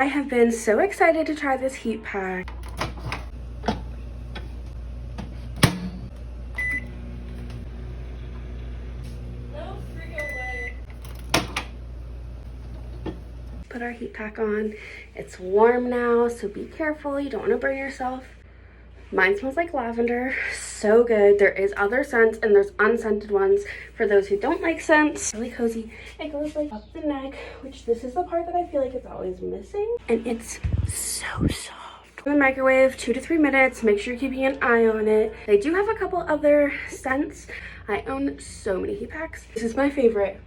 I have been so excited to try this heat pad. Put our heat pack on. It's warm now, so be careful. You don't want to burn yourself. Mine smells like lavender. So good. There is other scents and there's unscented ones for those who don't like scents. Really cozy. It goes like up the neck, which this is the part that I feel like it's always missing. And it's so soft. In the microwave, 2 to 3 minutes. Make sure you're keeping an eye on it. They do have a couple other scents. I own so many heat packs. This is my favorite.